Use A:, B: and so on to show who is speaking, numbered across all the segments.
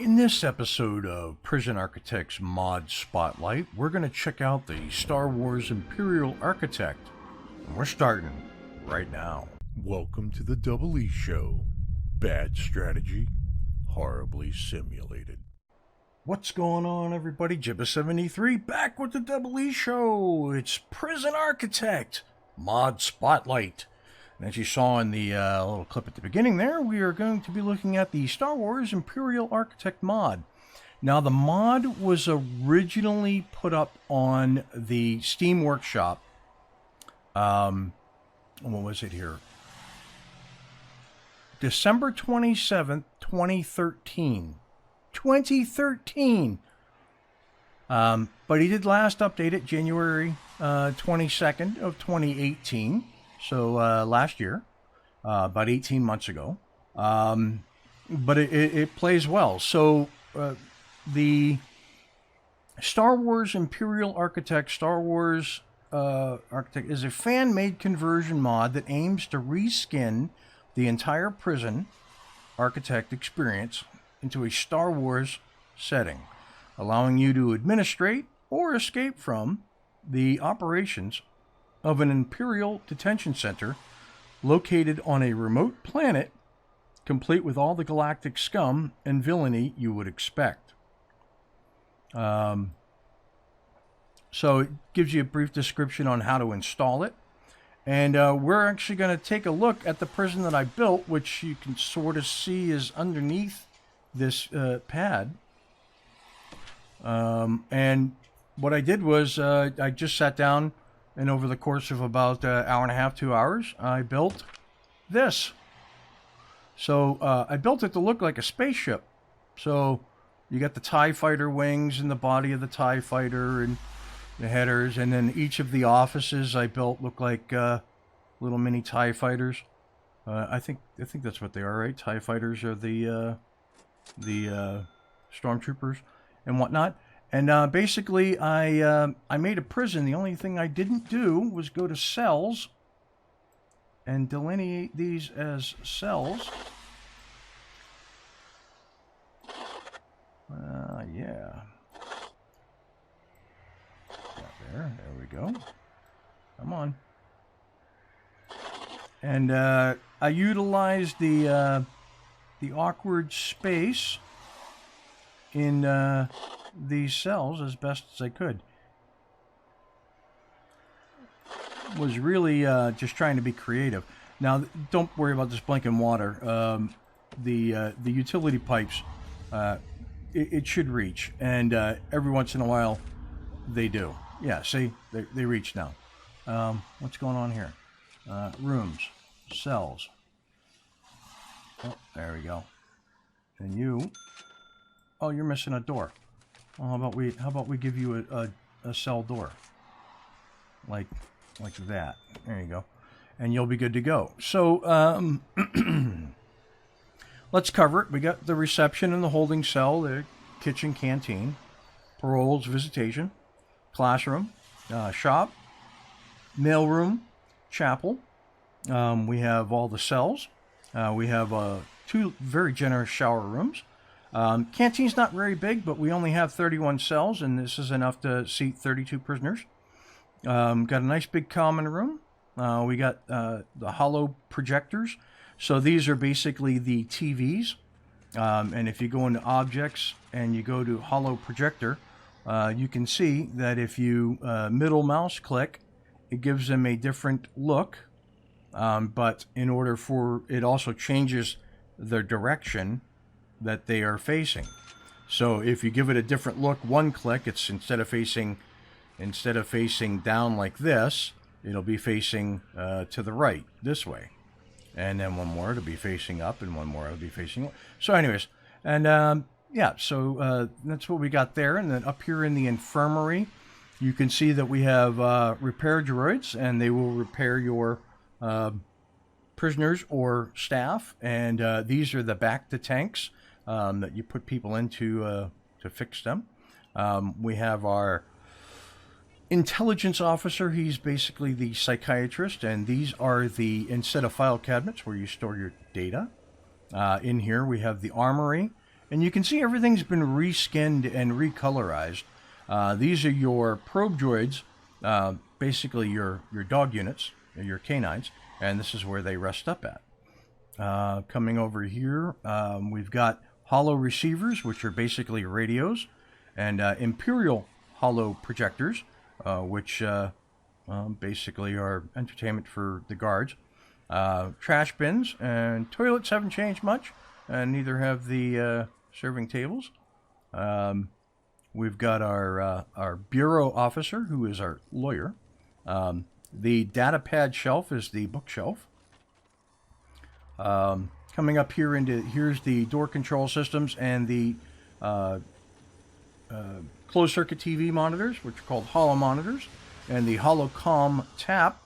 A: In this episode of Prison Architects Mod Spotlight, we're going to check out the Star Wars Imperial Architect. And we're starting right now. Welcome to the Double E Show. Bad strategy, horribly simulated. What's going on, everybody? Jibba73 back with the Double E Show. It's Prison Architect Mod Spotlight. And as you saw in the little clip at the beginning there, we are going to be looking at the Star Wars Imperial Architect mod. Now, the mod was originally put up on the Steam Workshop. What was it here? December 27th, 2013. 2013! But he did last update it January 22nd of 2018. So last year, about 18 months ago, but it plays well. So the Star Wars Imperial Architect, Architect is a fan-made conversion mod that aims to reskin the entire prison architect experience into a Star Wars setting, allowing you to administrate or escape from the operations of an Imperial detention center located on a remote planet, complete with all the galactic scum and villainy you would expect. So it gives you a brief description on how to install it. And we're actually going to take a look at the prison that I built, which you can sort of see is underneath this pad. And what I did was I just sat down, and over the course of about an hour and a half, 2 hours, I built this. So I built it to look like a spaceship. So you got the TIE fighter wings and the body of the TIE fighter and the headers. And then each of the offices I built look like little mini TIE fighters. I think that's what they are, right? TIE fighters are the stormtroopers and whatnot. And basically, I made a prison. The only thing I didn't do was go to cells and delineate these as cells. Yeah. Got there we go. Come on. And I utilized the awkward space in these cells as best as I could. Was really just trying to be creative. Now, don't worry about this blinking water. The utility pipes, it should reach, and every once in a while they do. Yeah, see, they reach now. What's going on here? Rooms, cells. Oh, there we go. And you. Oh, you're missing a door. Well, how about we give you a cell door, like that. There you go, and you'll be good to go. So let's cover it. We got the reception and the holding cell, the kitchen, canteen, paroles, visitation, classroom, shop, mailroom, chapel. We have all the cells. We have 2 very generous shower rooms. Canteen's not very big, but we only have 31 cells, and this is enough to seat 32 prisoners. Got a nice big common room. We got the hollow projectors. So these are basically the TVs. And if you go into objects and you go to hollow projector, you can see that if you middle mouse click, it gives them a different look. But in order for it also changes their direction that they are facing. So if you give it a different look, one click, it's instead of facing down like this, it'll be facing to the right this way, and then one more to be facing up, and one more to be facing. So, anyways, and yeah, so that's what we got there. And then up here in the infirmary, you can see that we have repair droids, and they will repair your prisoners or staff. And these are the back to tanks that you put people into to fix them. We have our intelligence officer. He's basically the psychiatrist, and these are the, instead of file cabinets where you store your data, in here we have the armory, And you can see everything's been reskinned and recolorized. These are your probe droids, basically your dog units, your canines, and this is where they rest up at. Coming over here, we've got holo receivers, which are basically radios, and Imperial holo projectors, which basically are entertainment for the guards. Trash bins and toilets haven't changed much, and neither have the serving tables. We've got our bureau officer, who is our lawyer. The data pad shelf is the bookshelf. Coming up here here's the door control systems and the closed circuit TV monitors, which are called holo monitors, and the holocom tap,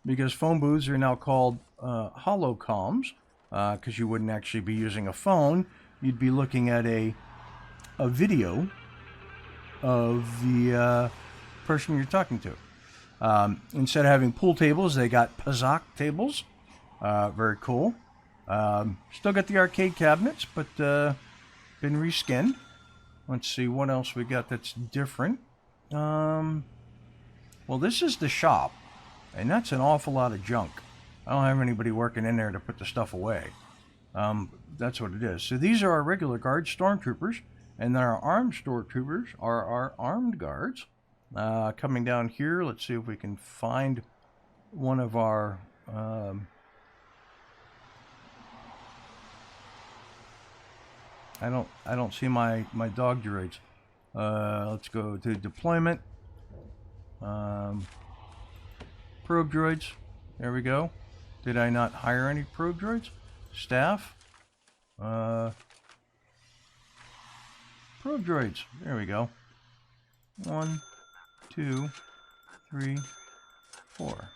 A: because phone booths are now called holocoms, because you wouldn't actually be using a phone. You'd be looking at a video of the person you're talking to. Instead of having pool tables, they got Pazak tables. Very cool. Still got the arcade cabinets, but been reskinned. Let's see what else we got that's different. Well, this is the shop, and that's an awful lot of junk. I don't have anybody working in there to put the stuff away. That's what it is. So these are our regular guards, stormtroopers, and then our armed stormtroopers are our armed guards. Coming down here, let's see if we can find one of our... I don't see my dog droids. Let's go to deployment. Probe droids. There we go. Did I not hire any probe droids? Staff. Probe droids. There we go. 1, 2, 3, 4.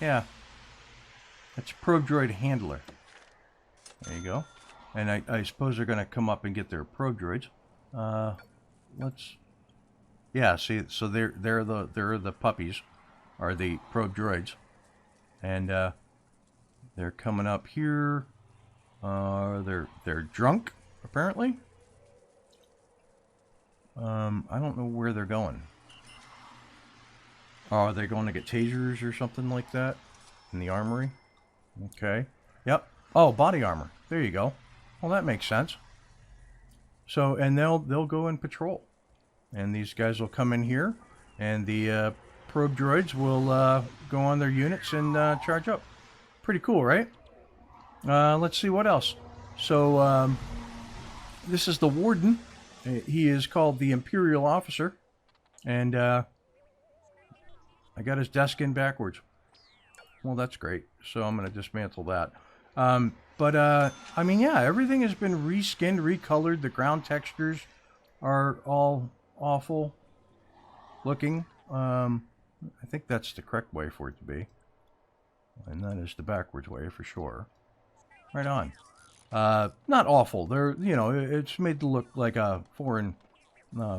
A: Yeah. That's probe droid handler. There you go. And I suppose they're going to come up and get their probe droids. Yeah, see, so they're the puppies, are the probe droids, and they're coming up here. They're drunk, apparently. I don't know where they're going. Oh, are they going to get tasers or something like that in the armory? Okay. Yep. Oh, body armor. There you go. Well, that makes sense. So, and they'll go and patrol, and these guys will come in here, and the probe droids will go on their units and charge up. Pretty cool, right? Let's see what else. So, this is the warden. He is called the Imperial officer, and I got his desk in backwards. Well, that's great. So I'm going to dismantle that. I mean, yeah, everything has been reskinned, recolored. The ground textures are all awful looking. I think that's the correct way for it to be. And that is the backwards way for sure. Right on. Not awful. They're, it's made to look like a foreign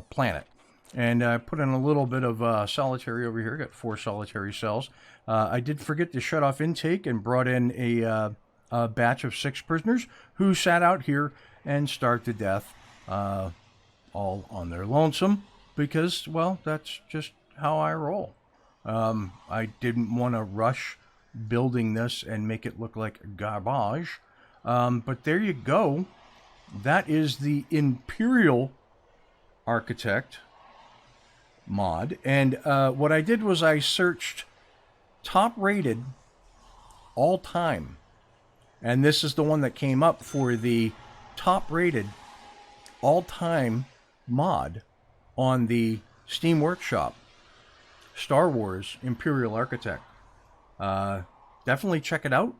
A: planet. And I put in a little bit of solitary over here. Got 4 solitary cells. I did forget to shut off intake and brought in a batch of 6 prisoners who sat out here and starved to death, all on their lonesome, because, well, that's just how I roll. I didn't want to rush building this and make it look like garbage. But there you go. That is the Imperial Architect mod. And what I did was I searched top rated all time. And this is the one that came up for the top rated all time mod on the Steam Workshop. Star Wars Imperial Architect. Definitely check it out.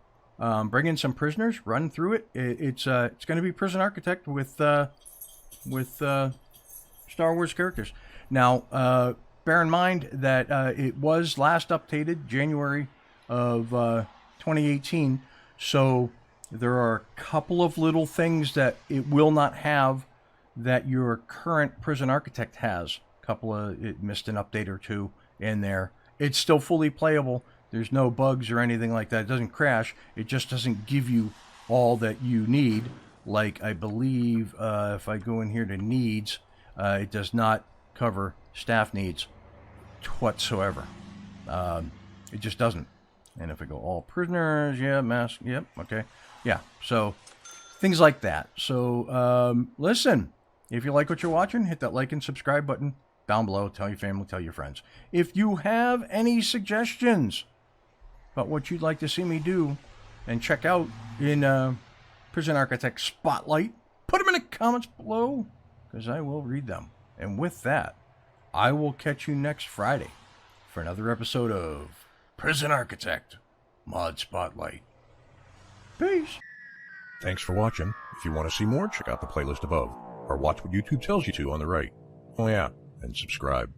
A: Bring in some prisoners, run through it. It's going to be Prison Architect with Star Wars characters. Now, bear in mind that it was last updated January of 2018, so there are a couple of little things that it will not have that your current Prison Architect has. It missed an update or 2 in there. It's still fully playable. There's no bugs or anything like that. It doesn't crash. It just doesn't give you all that you need. Like, I believe if I go in here to needs, it does not cover staff needs whatsoever. It just doesn't. And if I go all prisoners, yeah, mask, yep, okay. Yeah, so things like that. So listen, if you like what you're watching, hit that like and subscribe button down below. Tell your family, tell your friends. If you have any suggestions about what you'd like to see me do and check out in Prison Architect Spotlight, put them in the comments below, because I will read them. And with that, I will catch you next Friday for another episode of Prison Architect Mod Spotlight. Peace. Thanks for watching. If you want to see more, check out the playlist above, or watch what YouTube tells you to on the right. Oh yeah, and subscribe.